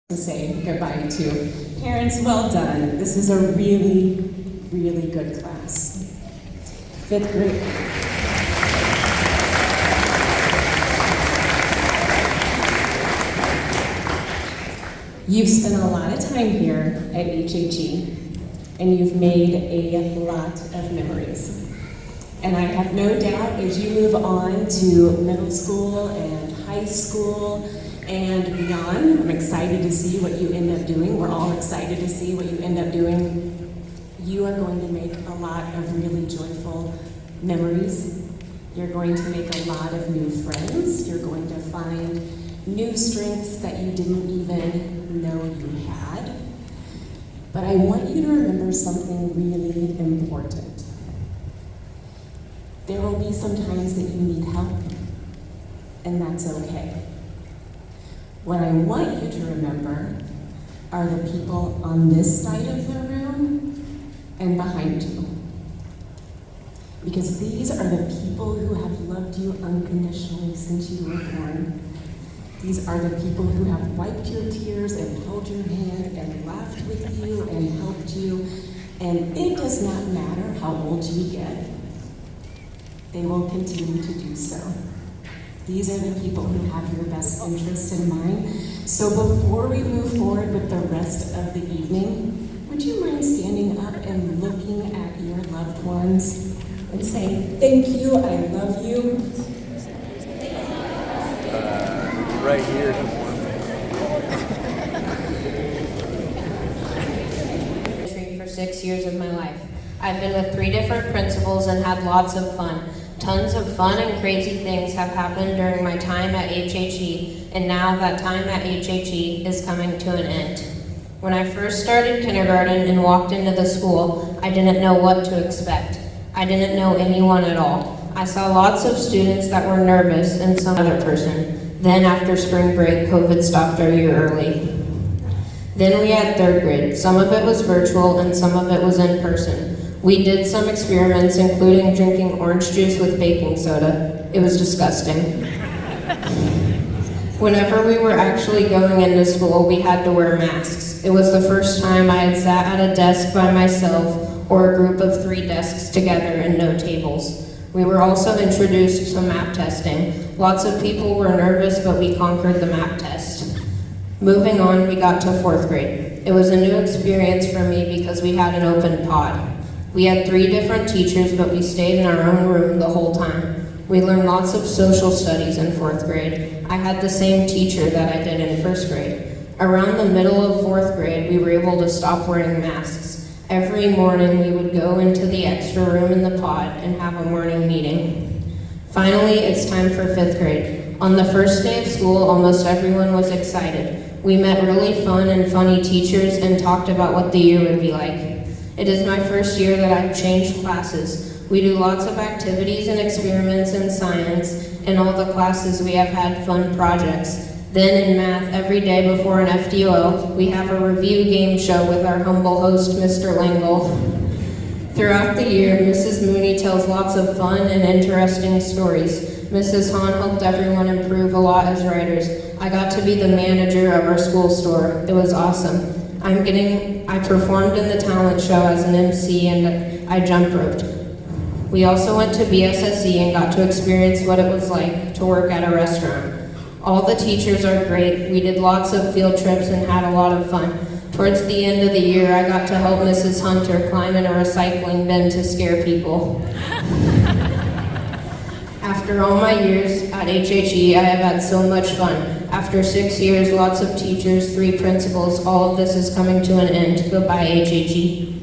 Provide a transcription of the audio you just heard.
To say goodbye to. Parents, well done. This is a really, really good class. Fifth grade. You've spent a lot of time here at HHE, and you've made a lot of memories. And I have no doubt as you move on to middle school and high school and beyond, I'm excited to see what you end up doing. We're all excited to see what you end up doing. You are going to make a lot of really joyful memories. You're going to make a lot of new friends. You're going to find new strengths that you didn't even know you had. But I want you to remember something really important. There will be some times that you need help, and that's okay. What I want you to remember are the people on this side of the room and behind you. Because these are the people who have loved you unconditionally since you were born. These are the people who have wiped your tears and held your hand and laughed with you and helped you. And it does not matter how old you get, they will continue to do so. These are the people who have your best interest in mind. So before we move forward with the rest of the evening, would you mind standing up and looking at your loved ones and saying, thank you, I love you? Right here. For 6 years of my life. I've been with 3 different principals and had lots of fun. Tons of fun and crazy things have happened during my time at HHE, and now that time at HHE is coming to an end. When I first started kindergarten and walked into the school, I didn't know what to expect. I didn't know anyone at all. I saw lots of students that were nervous and some other person. Then after spring break, COVID stopped our year early. Then we had 3rd grade. Some of it was virtual and some of it was in person. We did some experiments, including drinking orange juice with baking soda. It was disgusting. Whenever we were actually going into school, we had to wear masks. It was the first time I had sat at a desk by myself or a group of 3 desks together and no tables. We were also introduced to map testing. Lots of people were nervous, but we conquered the map test. Moving on, we got to 4th grade. It was a new experience for me because we had an open pod. We had 3 different teachers, but we stayed in our own room the whole time. We learned lots of social studies in 4th grade. I had the same teacher that I did in 1st grade. Around the middle of 4th grade, we were able to stop wearing masks. Every morning, we would go into the extra room in the pod and have a morning meeting. Finally, it's time for 5th grade. On the first day of school, almost everyone was excited. We met really fun and funny teachers and talked about what the year would be like. It is my first year that I've changed classes. We do lots of activities and experiments in science. In all the classes, we have had fun projects. Then in math, every day before an FDOL, we have a review game show with our humble host, Mr. Langle. Throughout the year, Mrs. Mooney tells lots of fun and interesting stories. Mrs. Hahn helped everyone improve a lot as writers. I got to be the manager of our school store. It was awesome. I performed in the talent show as an MC and I jump roped. We also went to BSSE and got to experience what it was like to work at a restaurant. All the teachers are great. We did lots of field trips and had a lot of fun. Towards the end of the year, I got to help Mrs. Hunter climb in a recycling bin to scare people. After all my years at HHE, I have had so much fun. After 6 years, lots of teachers, 3 principals, all of this is coming to an end. Goodbye, HHE.